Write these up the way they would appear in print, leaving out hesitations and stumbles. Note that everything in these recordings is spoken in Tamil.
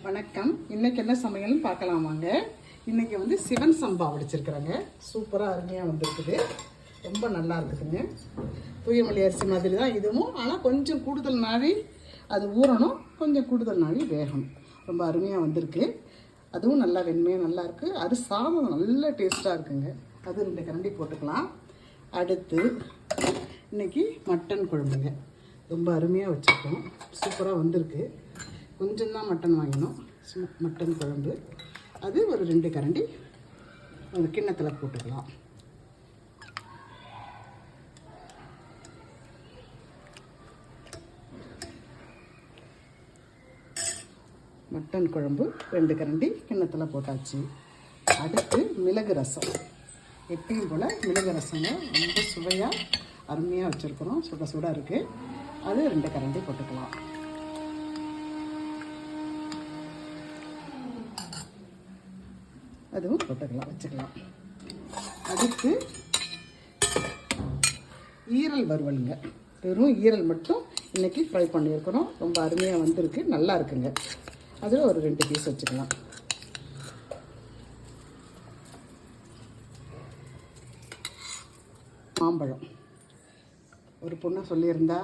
வணக்கம். இன்றைக்கி என்ன சமையல்னு பார்க்கலாம் வாங்க. இன்றைக்கி வந்து சிவன் சம்பா வடிச்சிருக்கிறேங்க. சூப்பராக அருமையாக வந்துருக்குது. ரொம்ப நல்லா இருக்குதுங்க. தூயமல்லி அரிசி மாதிரி தான் இதுவும், ஆனால் கொஞ்சம் கூடுதல் நாழி அது ஊறணும், கொஞ்சம் கூடுதல் நாழி வேகணும். ரொம்ப அருமையாக வந்திருக்கு. அதுவும் நல்லா வெண்மையாக நல்லாயிருக்கு. அது சாதம் நல்ல டேஸ்ட்டாக இருக்குங்க. அது 2 கரண்டி போட்டுக்கலாம். அடுத்து இன்றைக்கி மட்டன் குழம்புங்க. ரொம்ப அருமையாக வச்சுருக்கோம். சூப்பராக வந்திருக்கு. கொஞ்சம் தான் மட்டன் வாங்கினோம். மட்டன் குழம்பு அது ஒரு 2 கரண்டி ஒரு கிண்ணத்தில் போட்டுக்கலாம். மட்டன் குழம்பு 2 கரண்டி கிண்ணத்தில் போட்டாச்சு. அடுத்து மிளகு ரசம். எப்பயும் போல் மிளகு ரசங்க ரொம்ப சுவையாக அருமையாக வச்சுருக்குறோம். சுட சுட இருக்குது. அது 2 கரண்டி போட்டுக்கலாம். அதுவும் போட்டுக்கலாம், வச்சுக்கலாம். அடுத்து ஈரல் வறுவலுங்க. வெறும் ஈரல் மட்டும் இன்றைக்கி ஃப்ரை பண்ணியிருக்கிறோம். ரொம்ப அருமையாக வந்திருக்கு, நல்லா இருக்குங்க. அதில் ஒரு 2 பீஸ் வச்சுக்கலாம். மாம்பழம். ஒரு பொண்ணை சொல்லியிருந்தா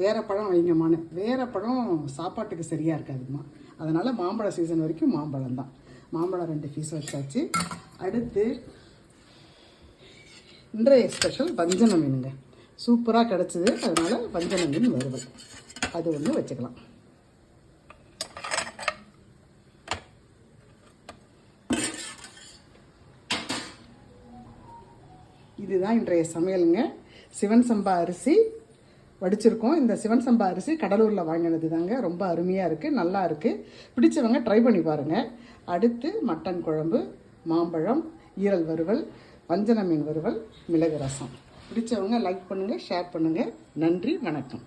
வேறு பழம் வைங்கம்மான்னு. வேறு பழம் சாப்பாட்டுக்கு சரியாக இருக்காதுமா. அதனால் மாம்பழ சீசன் வரைக்கும் மாம்பழம் தான். மாம்பழம் 2 பீஸ் வச்சாச்சு. அடுத்து இன்றைய ஸ்பெஷல் வஞ்சன மீனுங்க. சூப்பராக கிடச்சிது, அதனால் வஞ்சன மீன் வறுவல் அது ஒன்று வச்சுக்கலாம். இதுதான் இன்றைய சமையலுங்க. சிவன் சம்பா அரிசி வடிச்சிருக்கோம். இந்த சிவன் சம்பா அரிசி கடலூரில் வாங்கினது தாங்க. ரொம்ப அருமையாக இருக்குது, நல்லா இருக்குது. பிடிச்சவங்க ட்ரை பண்ணி பாருங்கள். அடுத்து மட்டன் குழம்பு, மாம்பழம், ஈரல் வறுவல், வஞ்சன மீன் வறுவல், மிளகு ரசம். பிடிச்சவங்க லைக் பண்ணுங்கள், ஷேர் பண்ணுங்கள். நன்றி, வணக்கம்.